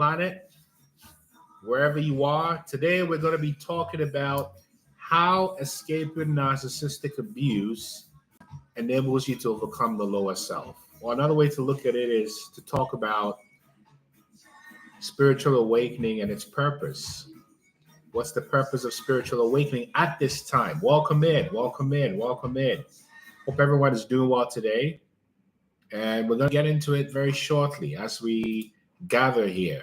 planet, wherever you are. Today, we're going to be talking about how escaping narcissistic abuse enables you to overcome the lower self. Or another way to look at it is to talk about spiritual awakening and its purpose. What's the purpose of spiritual awakening at this time? Welcome in, welcome in, welcome in. Hope everyone is doing well today. And we're going to get into it very shortly as we gather here.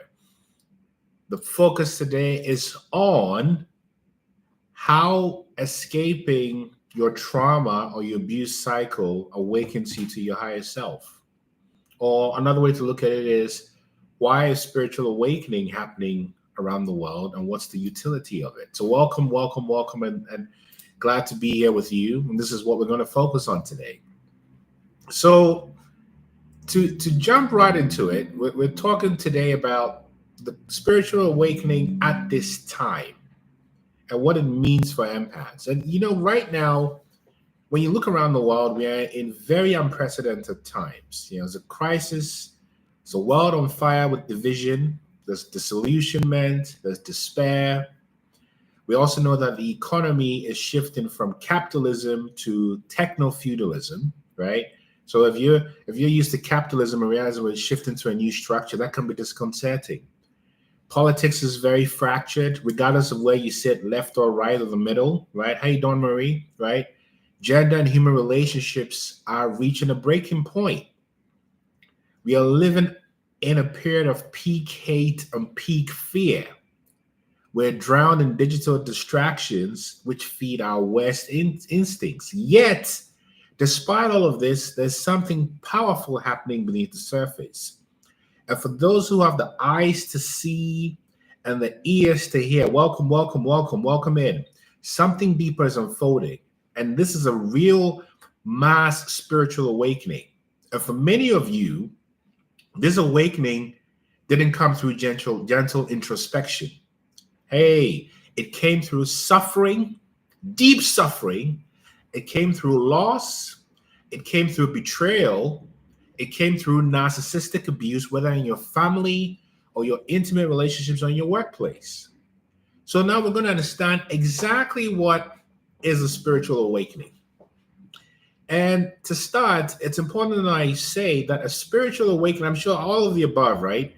The focus today is on how escaping your trauma or your abuse cycle awakens you to your higher self. Or another way to look at it is, why is spiritual awakening happening around the world and what's the utility of it? So welcome, welcome, welcome, and glad to be here with you. And this is what we're going to focus on today. So to jump right into it, we're talking today about the spiritual awakening at this time and what it means for empaths. And right now, when you look around the world, we are in very unprecedented times. There's a crisis, there's a world on fire with division, there's disillusionment, there's despair. We also know that the economy is shifting from capitalism to techno-feudalism, right? So if you're used to capitalism and realize we're shifting to a new structure, that can be disconcerting. Politics is very fractured, regardless of where you sit, left or right or the middle, right? How you doing, Marie? Right? Gender and human relationships are reaching a breaking point. We are living in a period of peak hate and peak fear. We're drowned in digital distractions, which feed our worst instincts. Yet, despite all of this, there's something powerful happening beneath the surface. And for those who have the eyes to see and the ears to hear, welcome, welcome, welcome, welcome in. Something deeper is unfolding. And this is a real mass spiritual awakening. And for many of you, this awakening didn't come through gentle introspection. Hey, it came through suffering, deep suffering. It came through loss. It came through betrayal. It came through narcissistic abuse, whether in your family or your intimate relationships or in your workplace. So now we're going to understand exactly what is a spiritual awakening. And to start, it's important that I say that a spiritual awakening, I'm sure all of the above, right?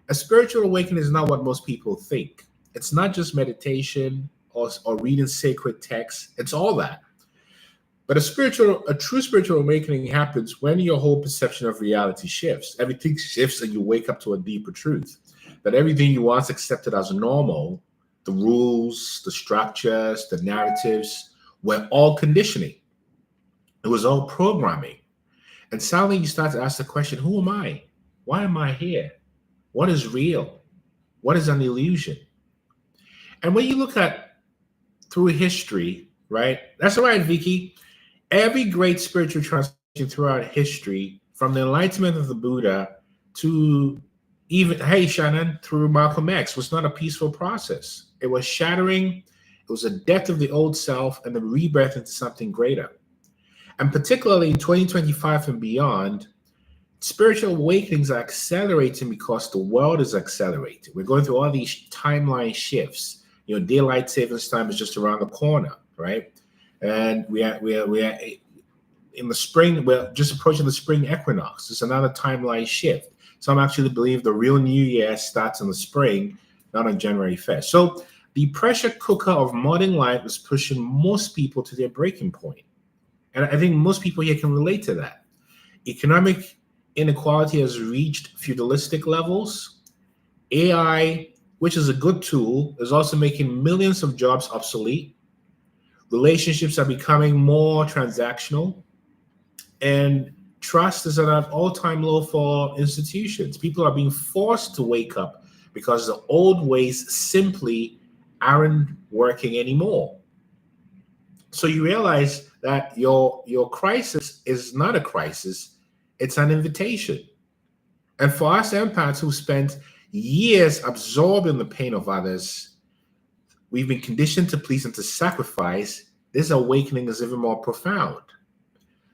A spiritual awakening is not what most people think. It's not just meditation or reading sacred texts. It's all that. But a true spiritual awakening happens when your whole perception of reality shifts. Everything shifts and you wake up to a deeper truth. That everything you once accepted as normal, the rules, the structures, the narratives, were all conditioning. It was all programming. And suddenly you start to ask the question, who am I? Why am I here? What is real? What is an illusion? And when you look at through history, right? That's right, Vicky. Every great spiritual transformation throughout history, from the enlightenment of the Buddha to even, hey, Shannon, through Malcolm X, was not a peaceful process. It was shattering. It was a death of the old self and the rebirth into something greater. And particularly in 2025 and beyond, spiritual awakenings are accelerating because the world is accelerating. We're going through all these timeline shifts. Daylight savings time is just around the corner, right? And we are in the spring. We're just approaching the spring equinox. It's another timeline shift. Some actually believe the real new year starts in the spring, not on January 1st. So the pressure cooker of modern life is pushing most people to their breaking point. And I think most people here can relate to that. Economic inequality has reached feudalistic levels. AI, which is a good tool, is also making millions of jobs obsolete. Relationships are becoming more transactional, and trust is at an all-time low for institutions. People are being forced to wake up because the old ways simply aren't working anymore. So you realize that your crisis is not a crisis, it's an invitation. And for us empaths who spent years absorbing the pain of others, we've been conditioned to please and to sacrifice. This awakening is even more profound.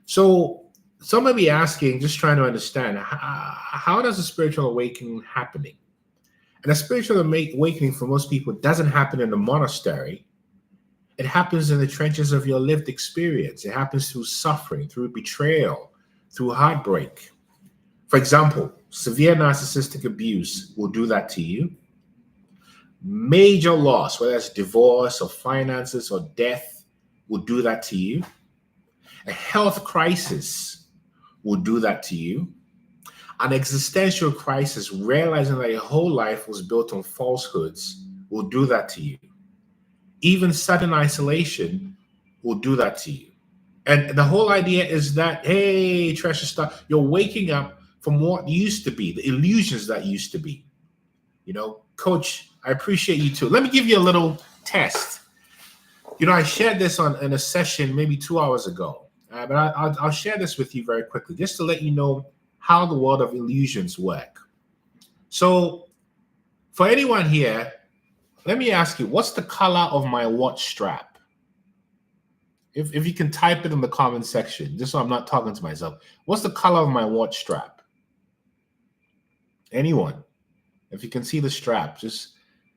So some may be asking, just trying to understand, how does a spiritual awakening happening? And a spiritual awakening for most people doesn't happen in a monastery. It happens in the trenches of your lived experience. It happens through suffering, through betrayal, through heartbreak. For example, severe narcissistic abuse will do that to you. Major loss, whether it's divorce or finances or death, will do that to you. A health crisis will do that to you. An existential crisis, realizing that your whole life was built on falsehoods, will do that to you. Even sudden isolation will do that to you. And the whole idea is that, hey, treasure stuff, you're waking up from what used to be, the illusions that used to be. You know, Coach, I appreciate you too. Let me give you a little test. You know, I shared this in a session maybe 2 hours ago, but I'll share this with you very quickly, just to let you know how the world of illusions work. So for anyone here, let me ask you, what's the color of my watch strap? If you can type it in the comment section, just so I'm not talking to myself. What's the color of my watch strap? Anyone? If you can see the strap, just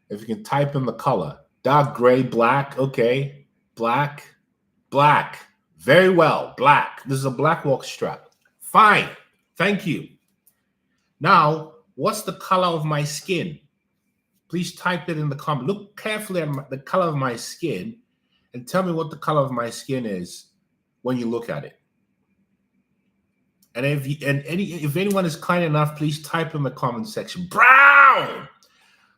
if you can type in the color. Dark gray, black, okay. Black. Very well, black. This is a black watch strap. Fine, thank you. Now, what's the color of my skin? Please type it in the comment. Look carefully at the color of my skin and tell me what the color of my skin is when you look at it. And if anyone is kind enough, please type in the comment section. Brown!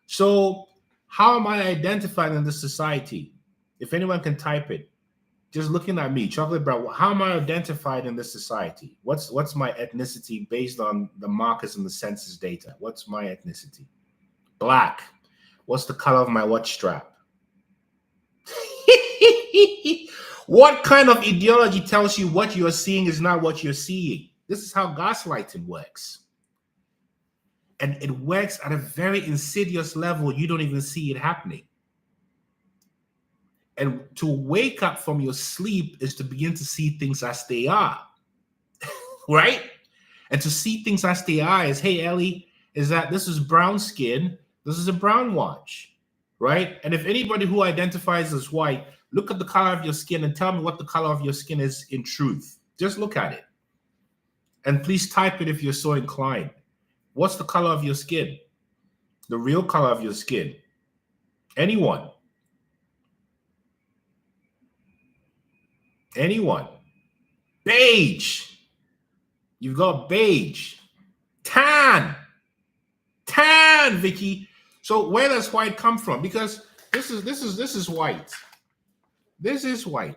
So how am I identified in this society? If anyone can type it, just looking at me, chocolate brown, how am I identified in this society? What's my ethnicity based on the markers and the census data? What's my ethnicity? Black. What's the color of my watch strap? What kind of ideology tells you what you're seeing is not what you're seeing? This is how gaslighting works. And it works at a very insidious level. You don't even see it happening. And to wake up from your sleep is to begin to see things as they are, right? And to see things as they are is, hey, Ellie, is that this is brown skin. This is a brown watch, right? And if anybody who identifies as white, look at the color of your skin and tell me what the color of your skin is in truth. Just look at it. And please type it if you're so inclined. What's the color of your skin? The real color of your skin. Anyone? Anyone? Beige. You've got beige. Tan, Vicky. So where does white come from? Because this is white. This is white.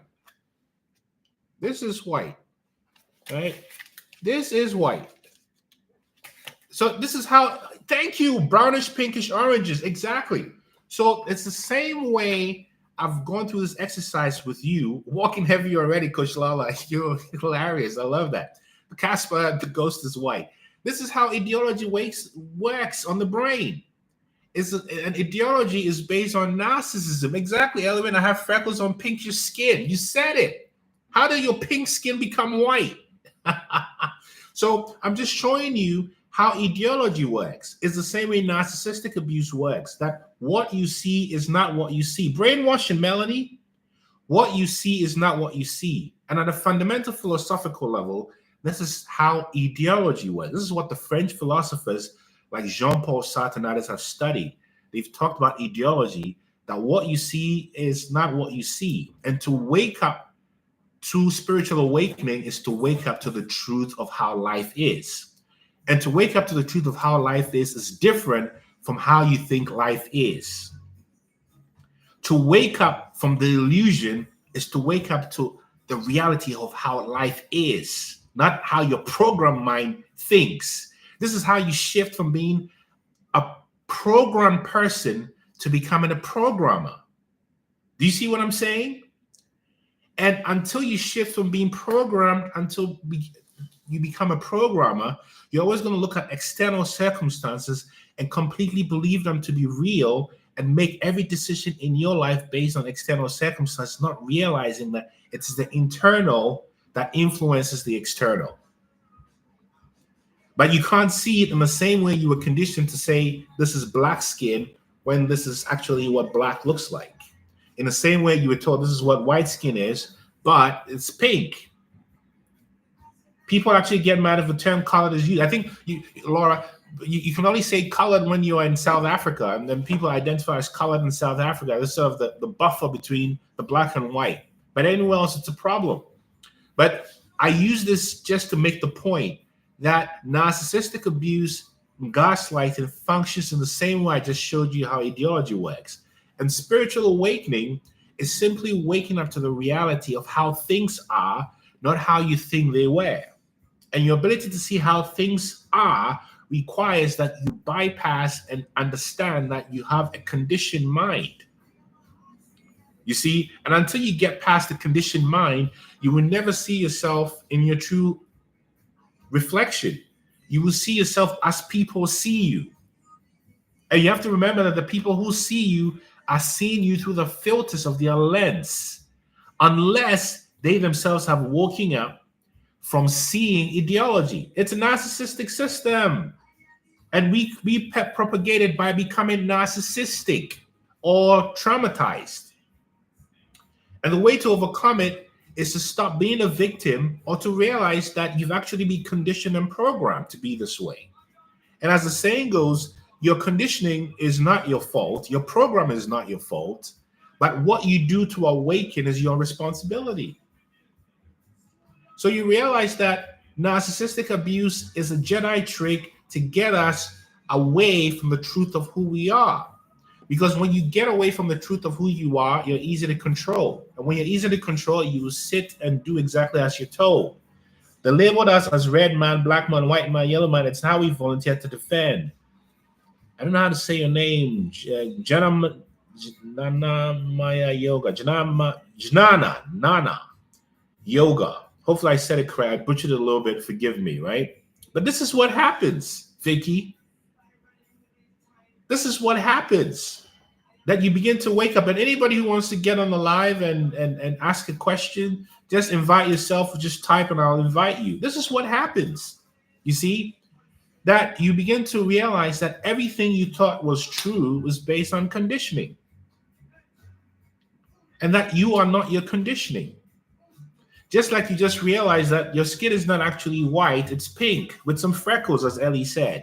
This is white. Right? This is white. So this is how, thank you, brownish, pinkish, oranges. Exactly. So it's the same way I've gone through this exercise with you, walking heavy already, Coach Lala. You're hilarious. I love that. Casper, the ghost is white. This is how ideology works on the brain. An ideology is based on narcissism. Exactly, Elvin. I have freckles on pinkish skin. You said it. How did your pink skin become white? So I'm just showing you how ideology works. It's the same way narcissistic abuse works, that what you see is not what you see. Brainwashing, Melanie, what you see is not what you see. And at a fundamental philosophical level, this is how ideology works. This is what the French philosophers like Jean-Paul Sartre and others have studied. They've talked about ideology, that what you see is not what you see. And to wake up to spiritual awakening is to wake up to the truth of how life is. And to wake up to the truth of how life is different from how you think life is. To wake up from the illusion is to wake up to the reality of how life is, not how your program mind thinks. This is how you shift from being a programmed person to becoming a programmer. Do you see what I'm saying? And until you shift from being programmed until you become a programmer, you're always going to look at external circumstances and completely believe them to be real and make every decision in your life based on external circumstances, not realizing that it's the internal that influences the external. But you can't see it in the same way you were conditioned to say this is black skin when this is actually what black looks like. In the same way you were told this is what white skin is, but it's pink. People actually get mad if the term colored is used. I think, Laura, you can only say colored when you are in South Africa, and then people identify as colored in South Africa. There's sort of the buffer between the black and white. But anywhere else, it's a problem. But I use this just to make the point that narcissistic abuse and gaslighting functions in the same way I just showed you how ideology works. And spiritual awakening is simply waking up to the reality of how things are, not how you think they were. And your ability to see how things are requires that you bypass and understand that you have a conditioned mind. You see, and until you get past the conditioned mind, you will never see yourself in your true reflection. You will see yourself as people see you. And you have to remember that the people who see you are seeing you through the filters of their lens, unless they themselves have woken up from seeing ideology. It's a narcissistic system. And we propagate it by becoming narcissistic or traumatized. And the way to overcome it is to stop being a victim or to realize that you've actually been conditioned and programmed to be this way. And as the saying goes, your conditioning is not your fault. Your program is not your fault. But what you do to awaken is your responsibility. So you realize that narcissistic abuse is a Jedi trick to get us away from the truth of who we are. Because when you get away from the truth of who you are, you're easy to control. And when you're easy to control, you will sit and do exactly as you're told. They labeled us as red man, black man, white man, yellow man. It's how we volunteer to defend. I don't know how to say your name. Nana Yoga. Hopefully I said it correct. I butchered it a little bit. Forgive me, right? But this is what happens, Vicky. This is what happens. That you begin to wake up. And anybody who wants to get on the live and ask a question, just invite yourself or just type and I'll invite you. This is what happens. You see? That you begin to realize that everything you thought was true was based on conditioning. And that you are not your conditioning. Just like you just realized that your skin is not actually white, it's pink with some freckles, as Ellie said.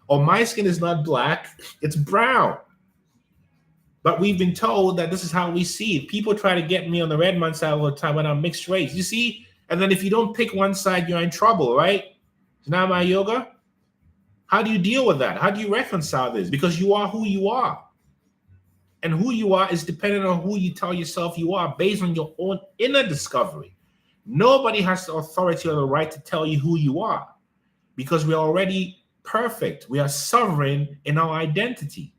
Or my skin is not black, it's brown. But we've been told that this is how we see it. People try to get me on the red man side all the time when I'm mixed race. You see? And then if you don't pick one side, you're in trouble, right? Now my yoga. How do you deal with that? How do you reconcile this? Because you are who you are. And who you are is dependent on who you tell yourself you are based on your own inner discovery. Nobody has the authority or the right to tell you who you are because we're already perfect. We are sovereign in our identity.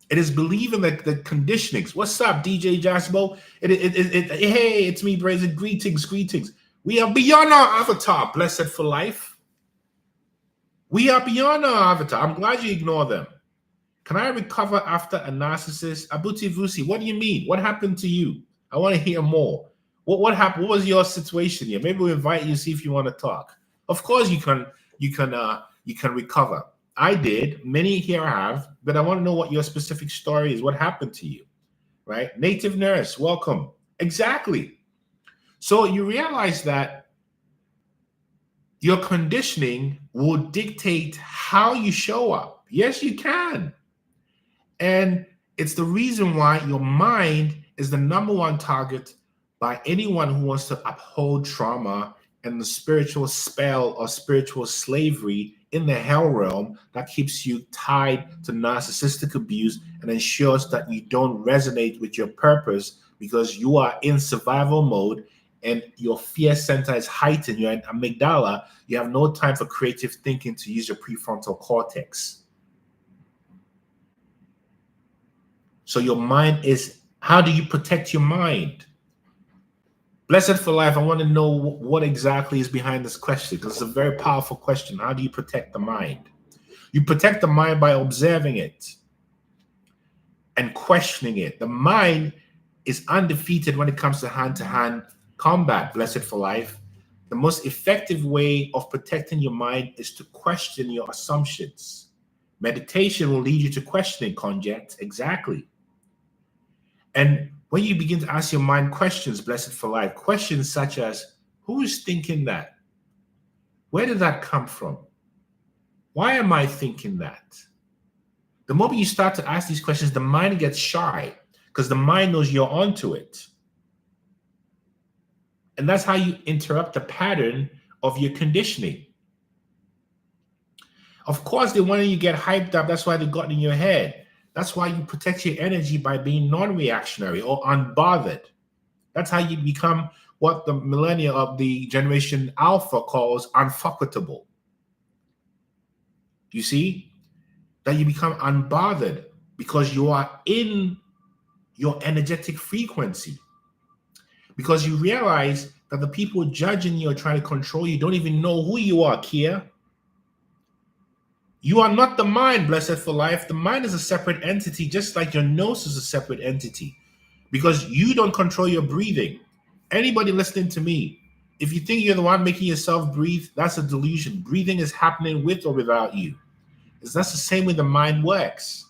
It is believing that the conditionings. What's up, DJ Jasbo? Hey, it's me, Brazen. Greetings. We are beyond our avatar, blessed for life. We are beyond our avatar. I'm glad you ignore them. Can I recover after a narcissist? Abuti Vusi, what do you mean? What happened to you? I want to hear more. What happened? What was your situation here? Maybe we'll invite you, see if you want to talk. Of course you can recover. I did. Many here have, but I want to know what your specific story is. What happened to you? Right? Native nurse, welcome. Exactly. So you realize that your conditioning will dictate how you show up. Yes, you can. And it's the reason why your mind is the number one target by anyone who wants to uphold trauma and the spiritual spell or spiritual slavery in the hell realm that keeps you tied to narcissistic abuse and ensures that you don't resonate with your purpose because you are in survival mode and your fear center is heightened. You're in amygdala. You have no time for creative thinking to use your prefrontal cortex. So your mind is, how do you protect your mind? Blessed for life, I want to know what exactly is behind this question because it's a very powerful question. How do you protect the mind? You protect the mind by observing it and questioning it. The mind is undefeated when it comes to hand-to-hand combat, blessed for life. The most effective way of protecting your mind is to question your assumptions. Meditation will lead you to questioning, Conjet. Exactly. And when you begin to ask your mind questions, blessed for life, questions such as, who is thinking that? Where did that come from? Why am I thinking that? The moment you start to ask these questions, the mind gets shy because the mind knows you're onto it. And that's how you interrupt the pattern of your conditioning. Of course, they want you to get hyped up. That's why they got in your head. That's why you protect your energy by being non-reactionary or unbothered. That's how you become what the millennia of the generation Alpha calls unfuckable. You see? That you become unbothered because you are in your energetic frequency. Because you realize that the people judging you or trying to control you don't even know who you are, Kia. You are not the mind, blessed for life. The mind is a separate entity, just like your nose is a separate entity. Because you don't control your breathing. Anybody listening to me, if you think you're the one making yourself breathe, that's a delusion. Breathing is happening with or without you. That's the same way the mind works.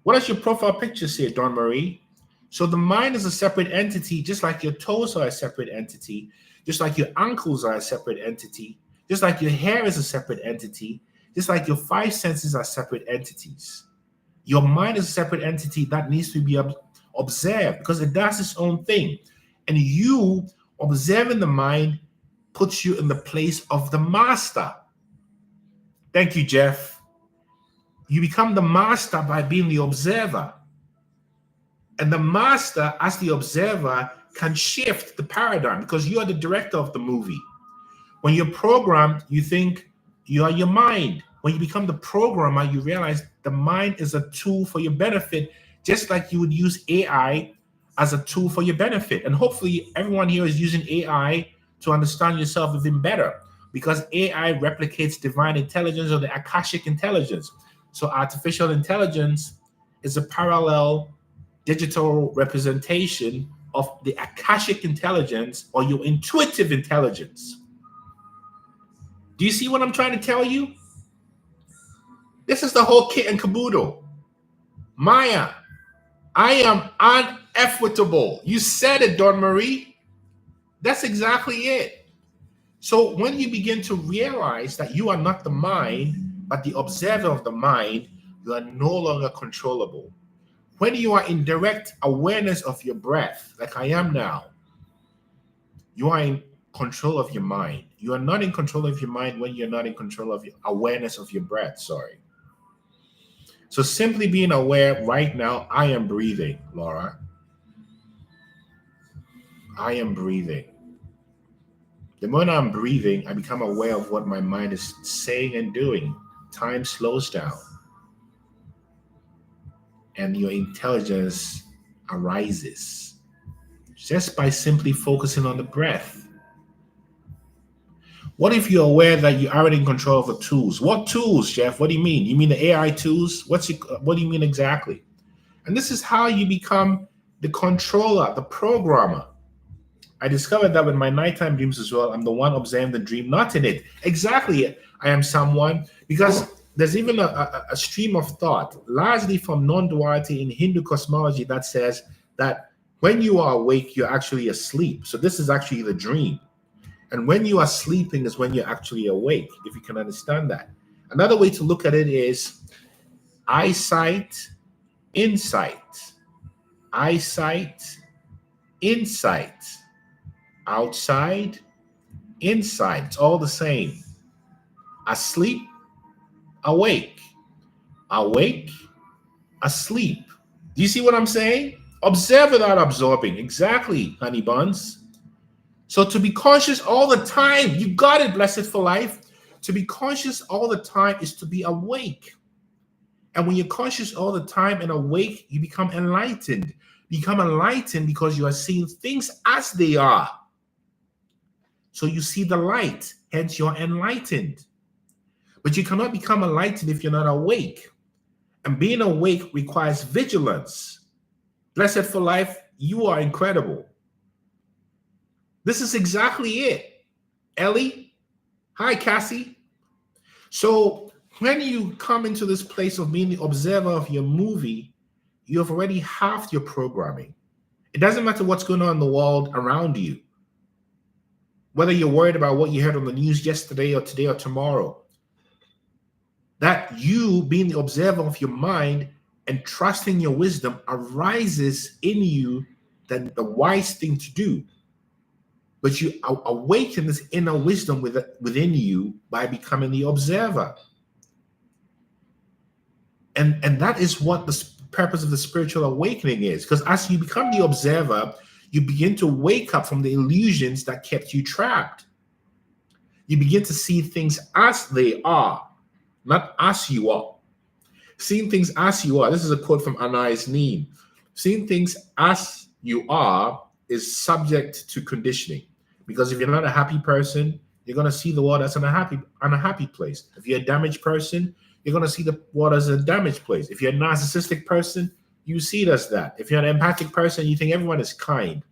What does your profile picture say, Dawn Marie? So the mind is a separate entity, just like your toes are a separate entity, just like your ankles are a separate entity, just like your hair is a separate entity, just like your five senses are separate entities. Your mind is a separate entity that needs to be observed because it does its own thing. And you observing the mind puts you in the place of the master. Thank you, Jeff. You become the master by being the observer. And the master, as the observer, can shift the paradigm because you are the director of the movie. When you're programmed, you think you are your mind. When you become the programmer, you realize the mind is a tool for your benefit, just like you would use AI as a tool for your benefit. And hopefully everyone here is using AI to understand yourself even better, because AI replicates divine intelligence or the Akashic intelligence. So artificial intelligence is a parallel digital representation of the Akashic intelligence or your intuitive intelligence. Do you see what I'm trying to tell you? This is the whole kit and caboodle. Maya, I am unequitable. You said it, Dawn Marie. That's exactly it. So when you begin to realize that you are not the mind, but the observer of the mind, you are no longer controllable. When you are in direct awareness of your breath, like I am now, you are in control of your mind. You are not in control of your mind when you're not in control of your awareness of your breath, sorry. So simply being aware right now, I am breathing, Laura. I am breathing. The moment I'm breathing, I become aware of what my mind is saying and doing. Time slows down. And your intelligence arises just by simply focusing on the breath. What if you're aware that you aren't in control of the tools? What tools, Jeff? What do you mean? You mean the AI tools? What do you mean exactly? And this is how you become the controller, the programmer. I discovered that with my nighttime dreams as well, I'm the one observing the dream, not in it. Exactly, I am someone, because there's even a stream of thought, largely from non-duality in Hindu cosmology, that says that when you are awake, you're actually asleep. So this is actually the dream. And when you are sleeping is when you're actually awake, if you can understand that. Another way to look at it is eyesight, insight. Eyesight, insight. Outside, inside. It's all the same. Asleep, awake. Awake, asleep. Do you see what I'm saying? Observe without absorbing. Exactly, honey buns. So to be conscious all the time, you got it, blessed for life. To be conscious all the time is to be awake. And when you're conscious all the time and awake, you become enlightened. You become enlightened because you are seeing things as they are. So you see the light, hence you're enlightened. But you cannot become enlightened if you're not awake. And being awake requires vigilance. Blessed for life, you are incredible. This is exactly it. Ellie, hi, Cassie. So when you come into this place of being the observer of your movie, you have already halved your programming. It doesn't matter what's going on in the world around you, whether you're worried about what you heard on the news yesterday or today or tomorrow. That you being the observer of your mind and trusting your wisdom arises in you than the wise thing to do. But you awaken this inner wisdom within you by becoming the observer. And that is what the purpose of the spiritual awakening is. Because as you become the observer, you begin to wake up from the illusions that kept you trapped. You begin to see things as they are, not as you are. Seeing things as you are. This is a quote from Anais Nin. Seeing things as you are is subject to conditioning. Because if you're not a happy person, you're going to see the world as an unhappy place. If you're a damaged person, you're going to see the world as a damaged place. If you're a narcissistic person, you see it as that. If you're an empathic person, you think everyone is kind.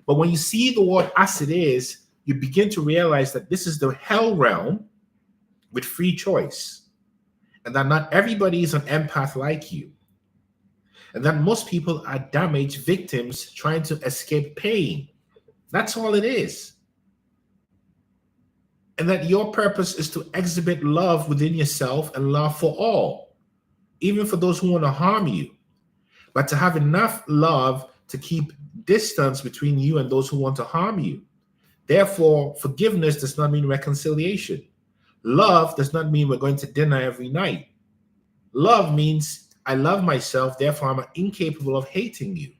But when you see the world as it is, you begin to realize that this is the hell realm with free choice. And that not everybody is an empath like you. And that most people are damaged victims trying to escape pain. That's all it is. And that your purpose is to exhibit love within yourself and love for all, even for those who want to harm you. But to have enough love to keep distance between you and those who want to harm you. Therefore, forgiveness does not mean reconciliation. Love does not mean we're going to dinner every night. Love means I love myself, therefore I'm incapable of hating you.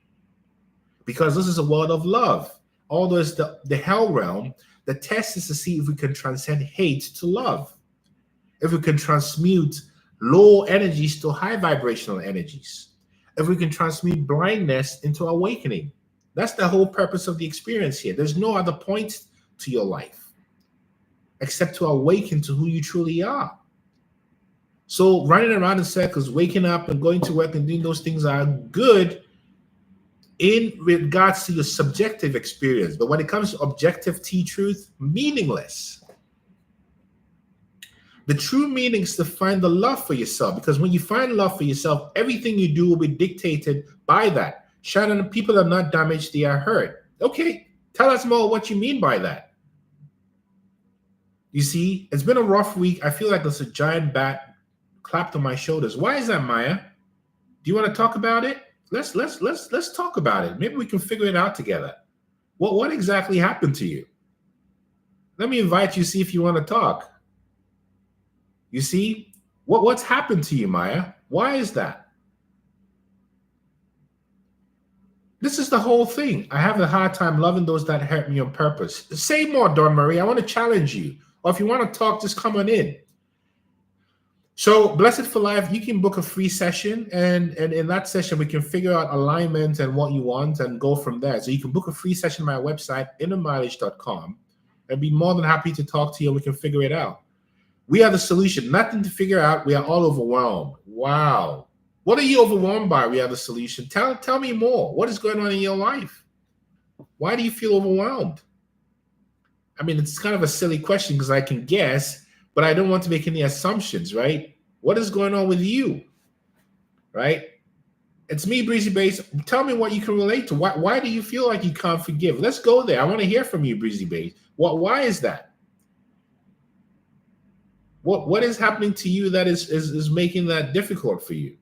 Because this is a world of love. Although it's the hell realm, the test is to see if we can transcend hate to love. If we can transmute low energies to high vibrational energies. If we can transmute blindness into awakening. That's the whole purpose of the experience here. There's no other point to your life except to awaken to who you truly are. So running around in circles, waking up and going to work and doing those things are good in regards to your subjective experience. But when it comes to objective truth, meaningless. The true meaning is to find the love for yourself, because when you find love for yourself, everything you do will be dictated by that. Shannon, people are not damaged, they are hurt. Okay, tell us more what you mean by that. You see, it's been a rough week. I feel like there's a giant bat clapped on my shoulders. Why is that, Maya? Do you want to talk about it? Let's talk about it. Maybe we can figure it out together. What exactly happened to you? Let me invite you, see if you want to talk. You see, what's happened to you, Maya? Why is that? This is the whole thing. I have a hard time loving those that hurt me on purpose. Say more, Dawn Marie. I want to challenge you. Or if you want to talk, just come on in. So Blessed for Life, you can book a free session, and in that session, we can figure out alignment and what you want and go from there. So you can book a free session on my website, innermileage.com. I'd be more than happy to talk to you and we can figure it out. We are the solution. Nothing to figure out. We are all overwhelmed. Wow. What are you overwhelmed by? We are the solution. Tell me more. What is going on in your life? Why do you feel overwhelmed? I mean, it's kind of a silly question because I can guess, but I don't want to make any assumptions, right? What is going on with you, right? It's me, Breezy Bass. Tell me what you can relate to. Why do you feel like you can't forgive? Let's go there. I want to hear from you, Breezy Bass. Why is that? What is happening to you that is making that difficult for you?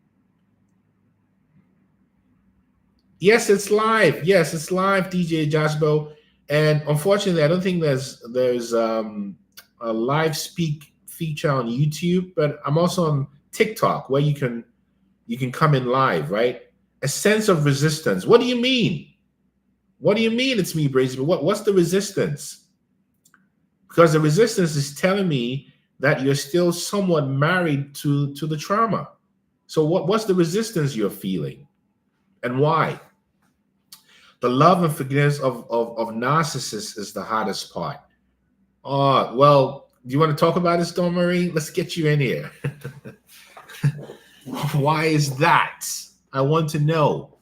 Yes, it's live. Yes, it's live, DJ Jasbo. And unfortunately, I don't think there's a live speak feature on YouTube, but I'm also on TikTok where you can come in live, right? A sense of resistance. What do you mean? What do you mean it's me, Brazy? But what's the resistance? Because the resistance is telling me that you're still somewhat married to the trauma. So what's the resistance you're feeling? And why? The love and forgiveness of narcissists is the hardest part. Well, do you want to talk about this, Dawn Marie? Let's get you in here. Why is that? I want to know.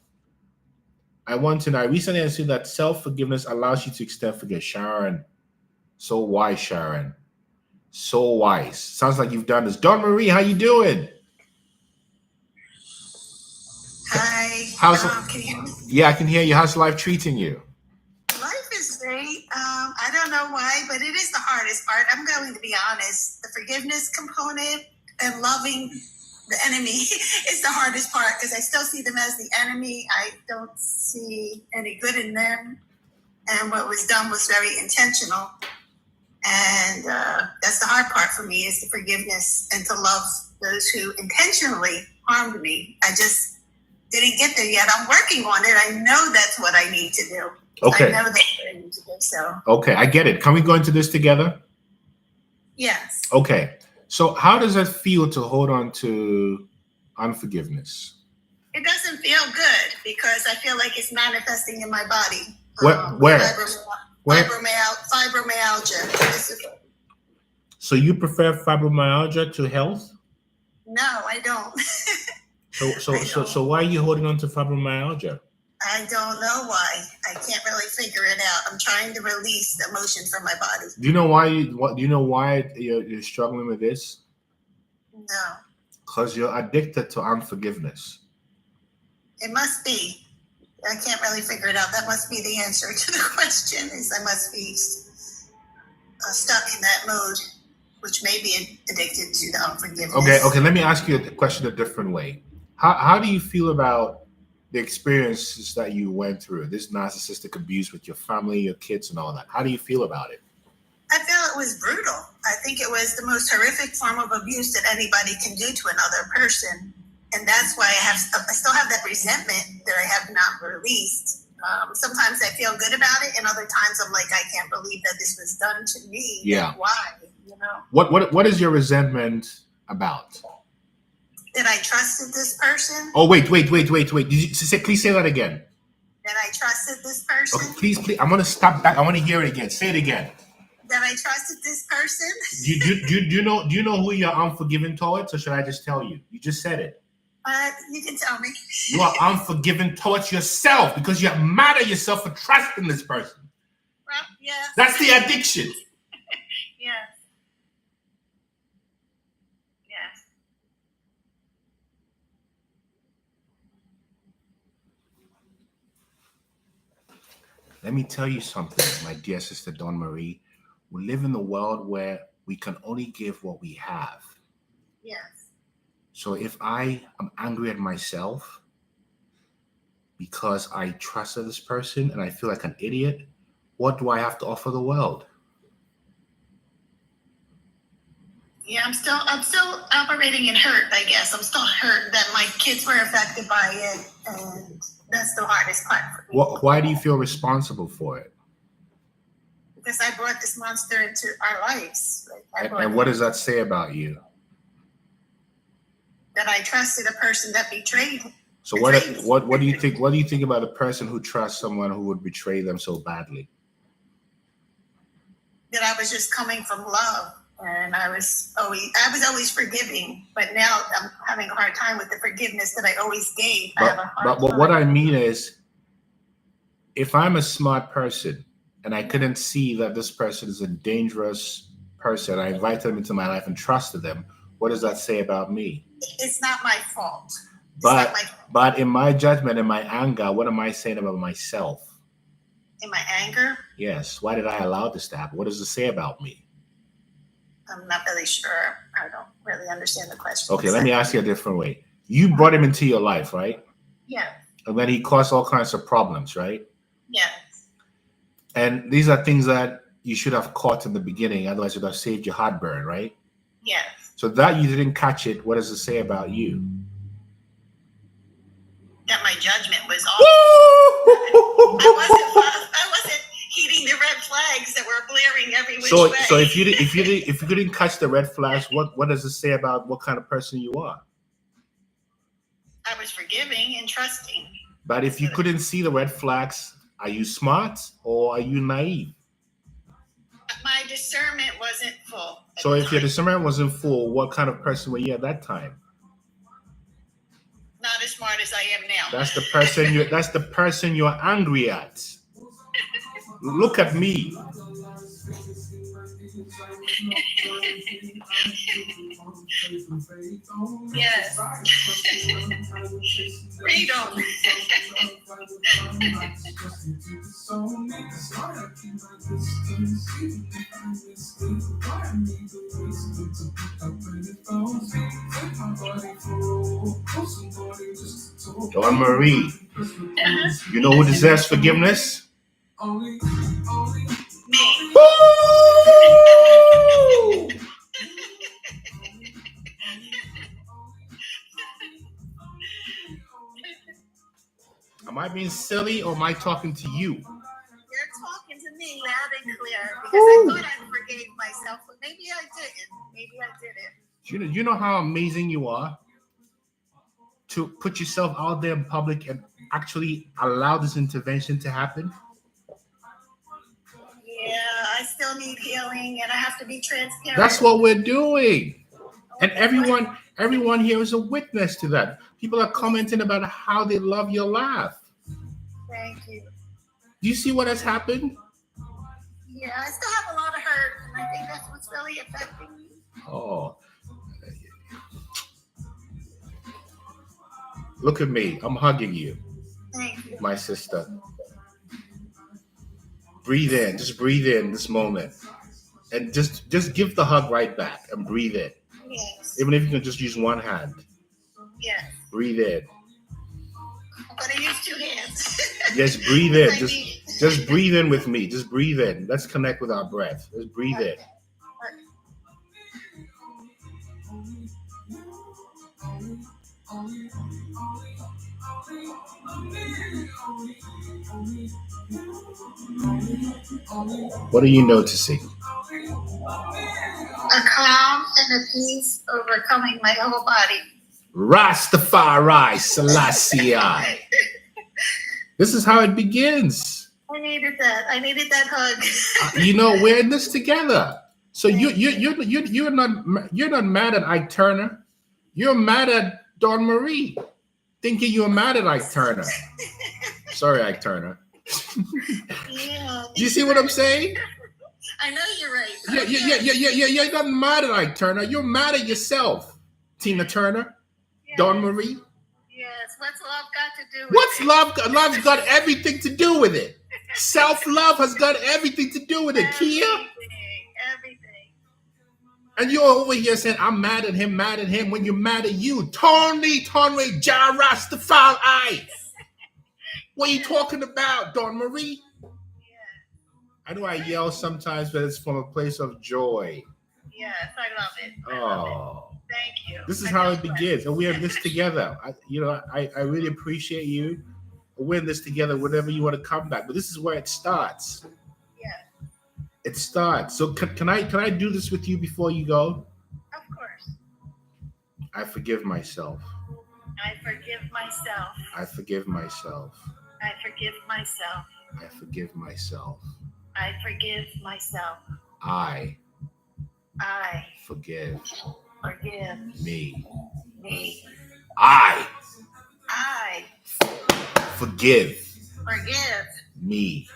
I want to know. I recently understood that self-forgiveness allows you to extend forgiveness. Sharon, so wise, Sharon. So wise. Sounds like you've done this. Dawn Marie, how you doing? Hi. How's Can you hear me? Yeah, I can hear you. How's life treating you? Life is great. I don't know why, but it is the hardest part. I'm going to be honest. The forgiveness component and loving the enemy is the hardest part because I still see them as the enemy. I don't see any good in them. And what was done was very intentional. And that's the hard part for me is the forgiveness and to love those who intentionally harmed me. I just didn't get there yet. I'm working on it. I know that's what I need to do. Okay. I know that's what I need to do. So. Okay, I get it. Can we go into this together? Yes. Okay. So how does it feel to hold on to unforgiveness? It doesn't feel good because I feel like it's manifesting in my body. Where? Fibromyalgia. So you prefer fibromyalgia to health? No, I don't. So why are you holding on to fibromyalgia? I don't know why. I can't really figure it out. I'm trying to release the emotion from my body. Do you know why? Do you know why you're struggling with this? No. Because you're addicted to unforgiveness. It must be. I can't really figure it out. That must be the answer to the question. Is I must be stuck in that mode, which may be addicted to the unforgiveness. Okay. Let me ask you a question a different way. How do you feel about the experiences that you went through, this narcissistic abuse with your family, your kids, and all that? How do you feel about it? I feel it was brutal. I think it was the most horrific form of abuse that anybody can do to another person. And that's why I still have that resentment that I have not released. Sometimes I feel good about it, and other times I'm like, I can't believe that this was done to me. Yeah. Like, why? You know. What is your resentment about? That I trusted this person. Oh, wait. Please say that again. That I trusted this person. Okay, please. I'm going to stop back. I want to hear it again. Say it again. That I trusted this person. Do you know who you're unforgiving towards, or should I just tell you? You just said it. You can tell me. You are unforgiving towards yourself because you're mad at yourself for trusting this person. Well, yes. That's the addiction. Yes. Yes. Let me tell you something, my dear sister Dawn Marie. We live in a world where we can only give what we have. Yes. So if I am angry at myself because I trusted this person and I feel like an idiot, what do I have to offer the world? Yeah, I'm still operating in hurt, I guess. I'm still hurt that my kids were affected by it, and that's the hardest part for me. Why do you feel responsible for it? Because I brought this monster into our lives. And what does that say about you? That I trusted a person that betrayed. So what do you think? What do you think about a person who trusts someone who would betray them so badly? That I was just coming from love, and I was always forgiving. But now I'm having a hard time with the forgiveness that I always gave. But what I mean is, if I'm a smart person and I couldn't see that this person is a dangerous person, I invited them into my life and trusted them. What does that say about me? It's not my fault. But in my judgment, in my anger, what am I saying about myself? In my anger? Yes. Why did I allow this to happen? What does it say about me? I'm not really sure. I don't really understand the question. Okay, let me ask you a different way. You brought him into your life, right? Yeah. And then he caused all kinds of problems, right? Yes. And these are things that you should have caught in the beginning, otherwise it would have saved your heartburn, right? Yes. So that you didn't catch it, what does it say about you? That my judgment was off. I wasn't heeding the red flags that were blaring every which way. So if you couldn't catch the red flags, what does it say about what kind of person you are? I was forgiving and trusting. But if you couldn't see the red flags, are you smart or are you naive? My discernment wasn't full. So if your discernment wasn't full, what kind of person were you at that time? Not not as smart as I am now. That's the person you're angry at. Look at me. Yes. Freedom. Dawn Marie, you know who deserves forgiveness? Me. Woo! Am I being silly or am I talking to you? You're talking to me loud and clear because I thought I forgave myself, but maybe I didn't. You know how amazing you are to put yourself out there in public and actually allow this intervention to happen? Yeah, I still need healing and I have to be transparent. That's what we're doing. And everyone here is a witness to that. People are commenting about how they love your laugh. Thank you. Do you see what has happened? Yeah, I still have a lot of hurt, and I think that's what's really affecting me. Oh. Look at me. I'm hugging you. Thank you. My sister. Breathe in. Just breathe in this moment. And just give the hug right back and breathe in. Yes. Even if you can just use one hand. Yes. Breathe in. I'm going to use two hands. Yes, breathe in. Just breathe in with me. Just breathe in. Let's connect with our breath. Just breathe in. What are you noticing? A calm and a peace overcoming my whole body. Rastafari Selassie. This is how it begins. I needed that. I needed that hug. We're in this together. So you're not mad at Ike Turner. You're mad at Dawn Marie, thinking you're mad at Ike Turner. Sorry, Ike Turner. Yeah. Do you see what I'm saying? I know you're right. Yeah. You're not mad at Ike Turner. You're mad at yourself, Tina Turner, Yes. Dawn Marie. Yes. What's love got to do with What's it? love? Love's got everything to do with it. Self-love has got everything to do with it, Kia. Everything. And you're over here saying, I'm mad at him, when you're mad at you. Tony, Ja Rastafari. What are you talking about, Dawn Marie? Yeah. I know I yell sometimes, but it's from a place of joy. Yes, I love it. Thank you. This is how it begins. And we're in this together. I really appreciate you. We're in this together whenever you want to come back. But this is where it starts. Yeah. It starts. So can I do this with you before you go? Of course. I forgive myself. I forgive myself. I forgive myself. I forgive myself. I forgive myself. I forgive myself. I forgive me. I Forgive me.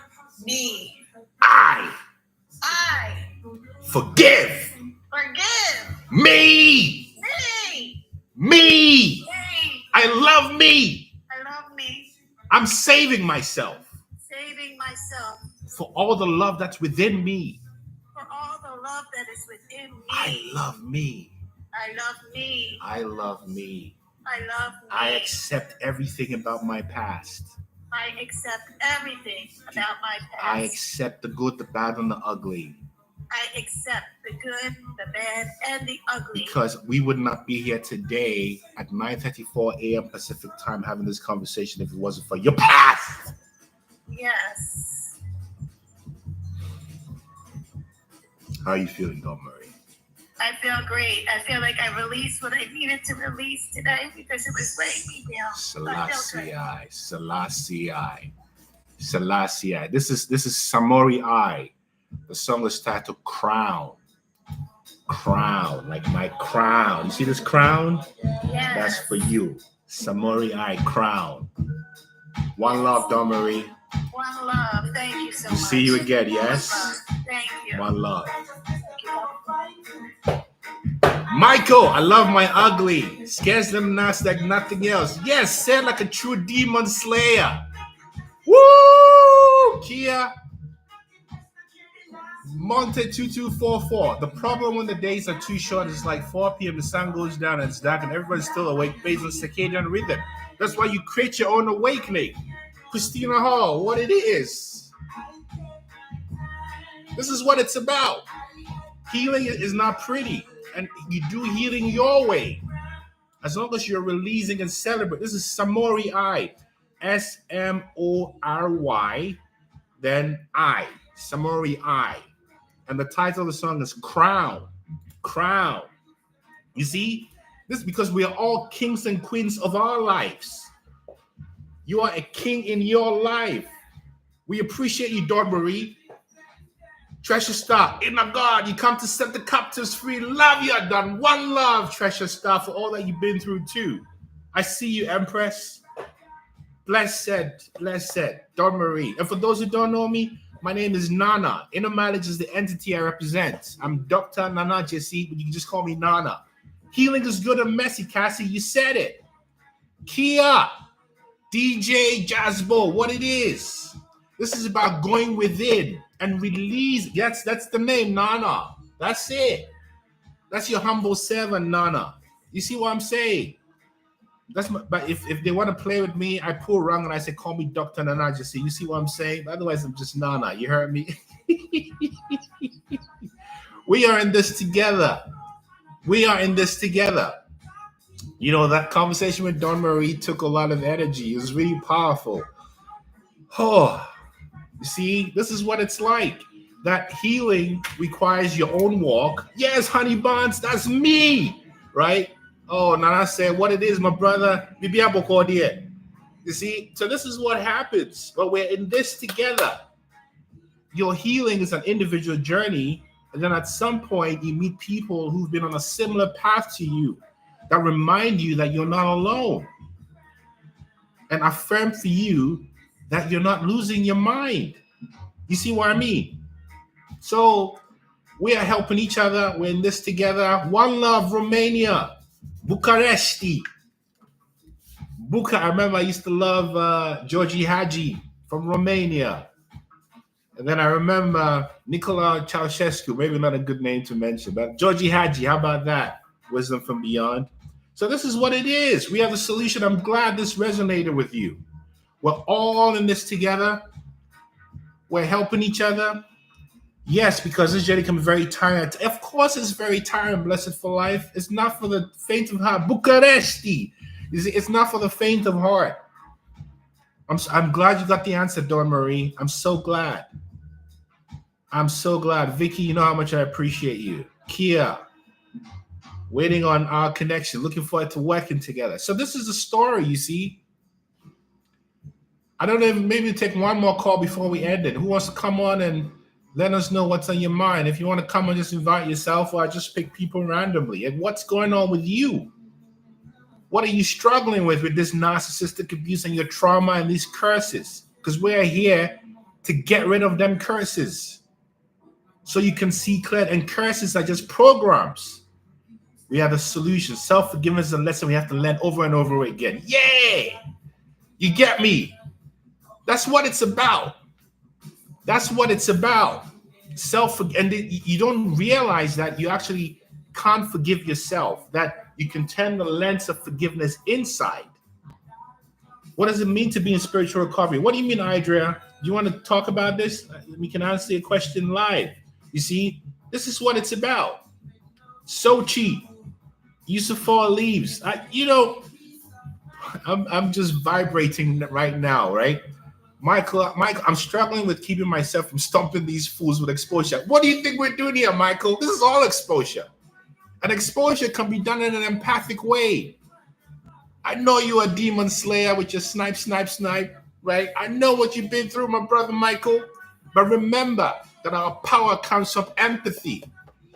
I forgive me. I love me. I'm saving myself for all the love that's within me. For all the love that is within me. I love me. I love me. I love me. I love me. I accept everything about my past. I accept everything about my past. I accept the good, the bad, and the ugly. I accept the good, the bad, and the ugly. Because we would not be here today at 9:34 a.m. Pacific time having this conversation if it wasn't for your past. Yes. How are you feeling, Dawn Marie? I feel great. I feel like I released what I needed to release today because it was weighing me down. Selassie. This is Samori I. The song is titled Crown. Crown, like my crown. You see this crown? Yes. That's for you. Samori I crown. One love, Don Marie. One love. Thank you so much. See you again, yes? Thank you. One love. Michael, I love my ugly. Scares them not like nothing else. Yes, said like a true demon slayer. Woo! Kia. Monte 2244. The problem when the days are too short is like 4 p.m. the sun goes down and it's dark and everyone's still awake based on circadian rhythm. That's why you create your own awakening. Christina Hall, what it is. This is what it's about. Healing is not pretty. And you do healing your way. As long as you're releasing and celebrate. This is Samori I. S-M-O-R-Y. Then I. Samori I. And the title of the song is Crown. Crown. You see? This is because we are all kings and queens of our lives. You are a king in your life. We appreciate you, Dawn Marie. Treasure Star, inner God, you come to set the captives free. Love you, Dawn. One love, Treasure Star, for all that you've been through too. I see you, Empress. Blessed, Dawn Marie. And for those who don't know me, my name is Nana. Inner Knowledge is the entity I represent. I'm Dr. Nana Gyesie, but you can just call me Nana. Healing is good and messy, Cassie. You said it. Kia, DJ Jazzbo, what it is. This is about going within and release. That's the name, Nana. That's it. That's your humble servant, Nana. You see what I'm saying? But if they want to play with me, I pull wrong and I say, call me Dr. Nana Gyesie. You see what I'm saying? Otherwise, I'm just Nana. You heard me? We are in this together. We are in this together. You know, that conversation with Dawn Marie took a lot of energy. It was really powerful. Oh, you see, this is what it's like. That healing requires your own walk. Yes, honey buns, that's me, right? Oh, Nana said, what it is, my brother. You see, so this is what happens. But we're in this together. Your healing is an individual journey. And then at some point, you meet people who've been on a similar path to you that remind you that you're not alone. And affirm for you that you're not losing your mind. You see what I mean? So we are helping each other. We're in this together. One love, Romania. Bucharesti. I remember I used to love Georgie Hagi from Romania. And then I remember Nicolae Ceausescu, maybe not a good name to mention, but Georgie Hagi, how about that? Wisdom from beyond. So this is what it is. We have a solution. I'm glad this resonated with you. We're all in this together. We're helping each other. Yes, because this journey can be very tiring. Of course, it's very tiring, blessed for life. It's not for the faint of heart. Bucharesti. You see, it's not for the faint of heart. I'm glad you got the answer, Dawn Marie. I'm so glad. I'm so glad. Vicky, you know how much I appreciate you. Kia, waiting on our connection. Looking forward to working together. So this is the story, you see. I don't know, maybe take one more call before we end it. Who wants to come on and let us know what's on your mind? If you want to come and just invite yourself, or I just pick people randomly. And what's going on with you? What are you struggling with this narcissistic abuse and your trauma and these curses? Because we're here to get rid of them curses. So you can see clear. And curses are just programs. We have a solution. Self-forgiveness is a lesson we have to learn over and over again. Yeah! You get me? That's what it's about. That's what it's about. And you don't realize that you actually can't forgive yourself, that you can turn the lens of forgiveness inside. What does it mean to be in spiritual recovery? What do you mean, Idrea? Do you want to talk about this? We can answer your question live. You see, this is what it's about. Sochi, Yusufa leaves. I'm just vibrating right now, right? Michael, I'm struggling with keeping myself from stomping these fools with exposure. What do you think we're doing here, Michael? This is all exposure. And exposure can be done in an empathic way. I know you're a demon slayer with your snipe, right? I know what you've been through, my brother Michael. But remember that our power comes from empathy.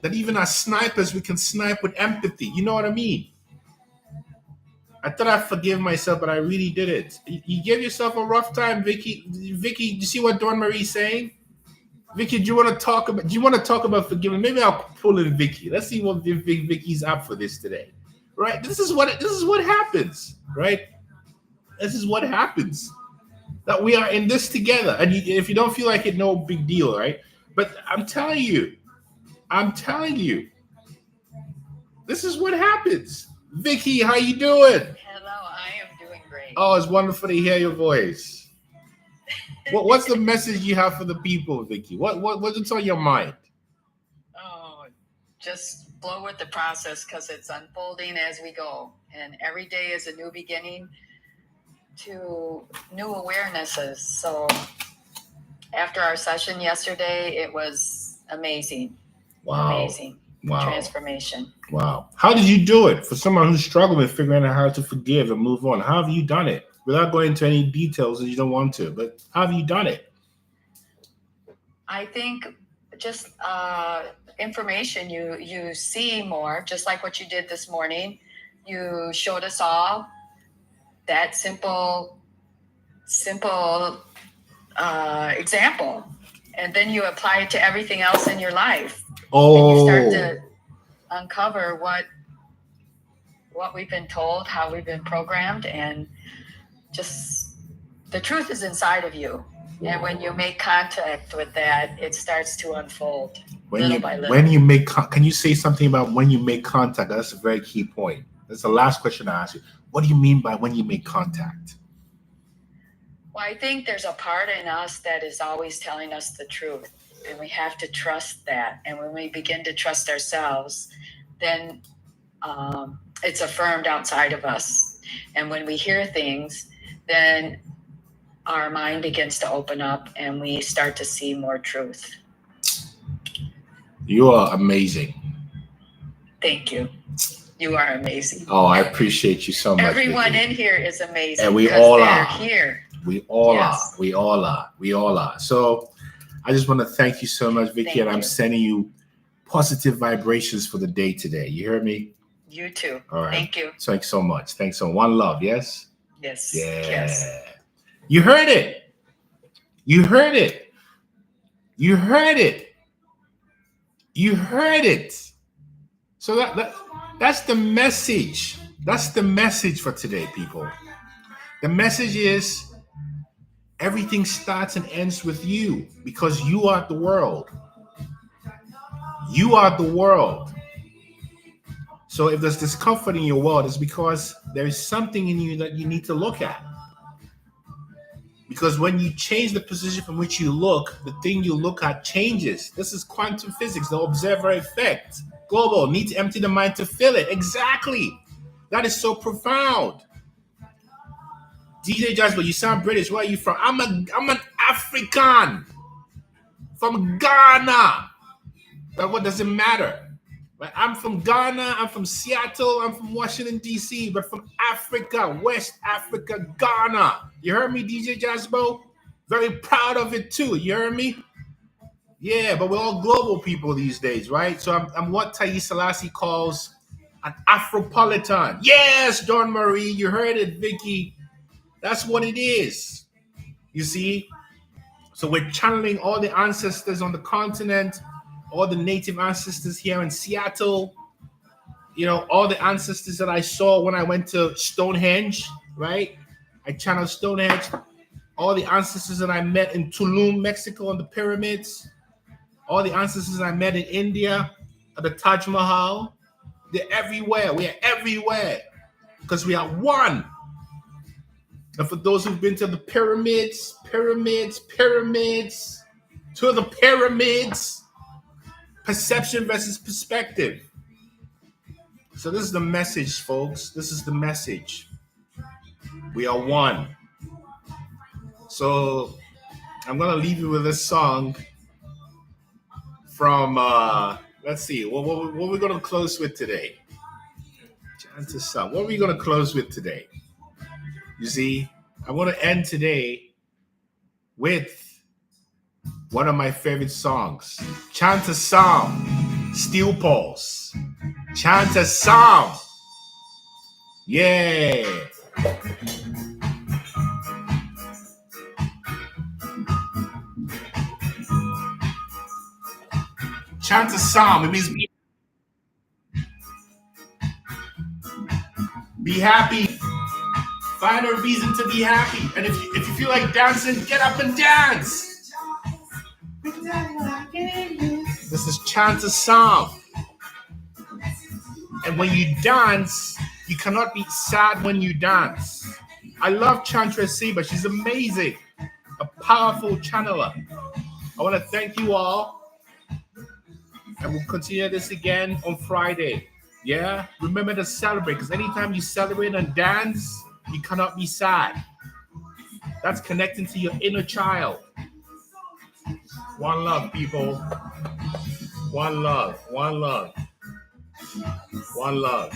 That even as snipers, we can snipe with empathy. You know what I mean? I thought I forgive myself, but I really didn't. You give yourself a rough time, Vicky. Vicky, you see what Dawn Marie's saying? Vicky, do you want to talk about forgiveness? Maybe I'll pull in Vicky. Let's see what Vicky's up for this today. Right? This is what happens, right? This is what happens. That we are in this together. And if you don't feel like it, no big deal, right? But I'm telling you, this is what happens. Vicky, how you doing? Hello, I am doing great. Oh, it's wonderful to hear your voice. What's the message you have for the people, Vicky? What's on your mind? Oh, just flow with the process because it's unfolding as we go. And every day is a new beginning to new awarenesses. So after our session yesterday, it was amazing. Wow. Amazing. Wow. Transformation. Wow. How did you do it? For someone who's struggling with figuring out how to forgive and move on, how have you done it? Without going into any details that you don't want to, but how have you done it? I think just information you see more, just like what you did this morning. You showed us all that simple example, and then you apply it to everything else in your life. Oh, and you start to uncover what we've been told, how we've been programmed, and just the truth is inside of you. And when you make contact with that, it starts to unfold little by little. When you make, can you say something about when you make contact? That's a very key point. That's the last question I ask you. What do you mean by when you make contact? Well, I think there's a part in us that is always telling us the truth, and we have to trust that. And when we begin to trust ourselves, then it's affirmed outside of us. And when we hear things, then our mind begins to open up and we start to see more truth. You are amazing. Thank you. You are amazing. Oh, I appreciate you so much. Everyone Vicky. in here is amazing. And we all are here. We all are. So I just want to thank you so much, Vicky, and I'm sending you positive vibrations for the day today. You hear me? You too. All right. Thank you. Thanks so much. Thanks so much. One love, yes? Yes. Yeah. Yes. You heard it. You heard it. You heard it. You heard it. So that's the message. That's the message for today, people. The message is everything starts and ends with you because you are the world. You are the world. So if there's discomfort in your world, it's because there is something in you that you need to look at. Because when you change the position from which you look, the thing you look at changes. This is quantum physics, the observer effect. Global, need to empty the mind to fill it. Exactly. That is so profound. DJ Jasper, you sound British. Where are you from? I'm an African from Ghana. But what does it matter? Right? I'm from Ghana. I'm from Seattle. I'm from Washington, D.C. But from Africa, West Africa, Ghana. You heard me, DJ Jasper? Very proud of it too. You heard me? Yeah, but we're all global people these days, right? So I'm what Thais Selassie calls an Afropolitan. Yes, Dawn Marie, you heard it, Vicky. That's what it is. You see? So we're channeling all the ancestors on the continent, all the native ancestors here in Seattle, you know, all the ancestors that I saw when I went to Stonehenge, right? I channeled Stonehenge. All the ancestors that I met in Tulum, Mexico, on the pyramids. All the ancestors I met in India at the Taj Mahal. They're everywhere. We are everywhere because we are one. And for those who've been to the pyramids, to the pyramids, perception versus perspective. So this is the message, folks. This is the message. We are one. So I'm going to leave you with this song from, let's see, what we're going to close with today. What are we going to close with today? You see, I want to end today with one of my favorite songs. Chant a psalm, Steel Pulse. Chant a psalm. Yeah. Chant a psalm. It means be happy. Find a reason to be happy. And if you feel like dancing, get up and dance. This is chant a psalm. And when you dance, you cannot be sad when you dance. I love Chantra but she's amazing. A powerful channeler. I want to thank you all. And we'll continue this again on Friday. Yeah? Remember to celebrate, because anytime you celebrate and dance, you cannot be sad. That's connecting to your inner child. One love, people. One love. One love. One love.